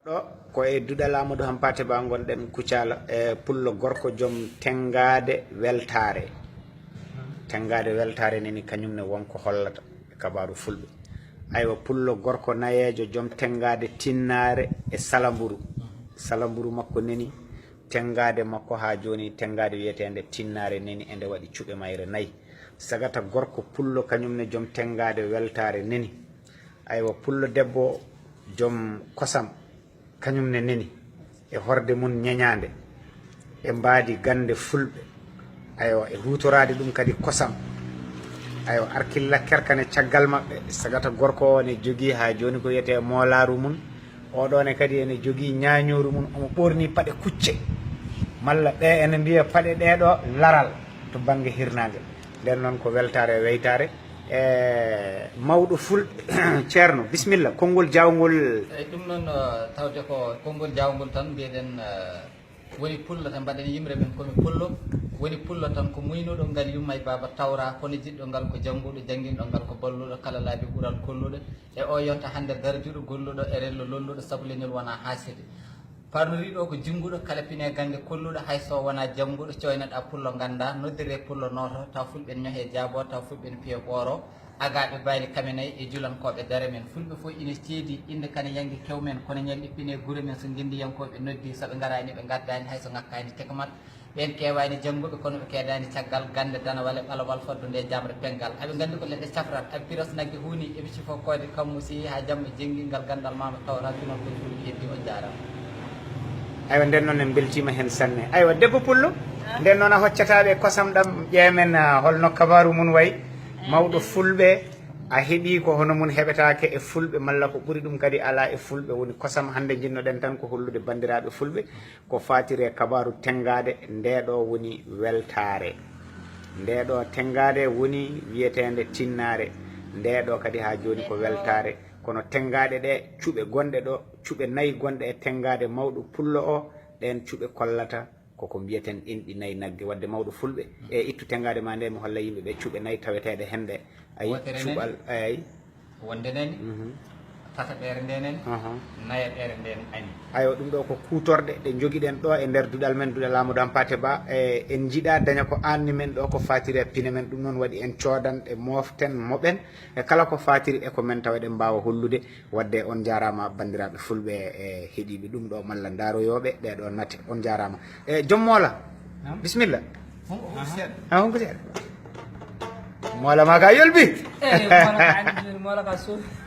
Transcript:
ɗo ko e duɗal Amadou Hampate Ba gonɗen Kucala e pullo gorko joom tengade weltare neni kañumne wonko hollata e kabaru fulɓe. Aywa pullo gorko nayejo joom tengade tinnare e salamburu makko neni tengade makko ha joni tengade wiyetede tinnare neni ende waɗi cuɓe mayre nayyi sagata gorko pullo kañumne joom tengade weltare neni. Aywa pullo debbo joom kosam kañumne neni e horde mum ñeñade e mbaadi gande fulɓe aywa e hutorade ɗum kadi kosam aywa arkilla kerkane caggal maɓɓe sagata gorko o ne jogui ha joni ko wiyete molaru mum oɗone kadi ene jogui ñañoru mum omo ɓorni paɗe kucce malla ɓe ene mbiya paɗe ɗeɗo laral to banggue hirnage nden noon ko weltare e weytare mawɗo fulɓe ceerno bisimilla konngol jawngol. eyyi ɗum noon tawde ko konngol jawngol tan mbiyeɗen woni pullo tan mbaɗen yimre men komi pullo woni pullo tan ko muynuɗo ngal yumma e baba tawra kono jiɗɗo ngal ko jangguɗo janguinɗo ngal ko balluɗo kala laabi ɓuural kolluɗo e o yonta hande darjuɗo golluɗo e rello lolluɗo saabu leñol wona haside parnoriɗo ko jungguɗo kala pine gande kolluɗo hayso wona jangguɗo coyneɗa pullo ganda noddire pullo noto taw fulɓe ñohe jaabo taw fulɓe piye ɓooro agaɓe bayli kamenayyi e julankoɓe dare men fulɓe fo ina ceedi inde kane yangue kewmen kono ñalɗi pine guure men so guindiyankoɓe noddi sooɓe garani ɓe gaddani hayso ngakkani tekmat ɓen kewani jangguɓe kono ɓe keedani caggal gande danawal e ɓalawal foddu nde jamre pengal aɓe gandi ko leɗɗe cafrat aɓe piros naggue huuni eɓe sifo kode kammu si ha jamma jengguingal gandal mama tawra junan ko fulɓe heddi on jarama. Aywa nden noon en beltima hen sanne. Aywa debbo pullo nden noon a hoccataɓe kosam ɗam ƴeemen holno kabaru mum wayi mawɗo fulɓe a heeɓi ko hono mum heɓetake e fulɓe malla ko ɓuuri ɗum kadi ala e fulɓe woni kosam hande jinnoɗen tan ko hollude bandiraɓe fulɓe ko fatiri e kabaru tengade ndeɗo woni weltare ndeɗo tengade woni wiyetede tinnare ndeɗo kadi ha joni ko weltare kono tengade ɗe cuuɓe gonɗe ɗo cuuɓe nayyi gonɗe e tengade mawɗo pullo o ɗen cuuɓe kollata koko mbiyeten inɗi nayyi naggue wadde mawɗo fulɓe e ittu tengade ma nde mi holla yimɓeɓe cuuɓe nayyi taweteɗe hende ayi cuuɓal ayi wonde nene tataɓere ndenen nayaɓere nden ani aywa ɗum ɗo ko kutorɗe ɗe joguiɗen ɗo e nder duɗal men duɗal Amadou Hampate Ba en jiiɗa daña ko anni men ɗo ko fatiri e pine men ɗum noon waɗi en codanɗe moften moɓen e kala ko fatiri e ko men tawa eɗen mbawa hollude wadde on jarama bandiraɓe fulɓe e heeɗiɓe ɗum ɗo malla daroyoɓe ɗeɗo nate on jarama e joom moola bisimilla honko seeɗa moola ma ka yolbi mola ka suuf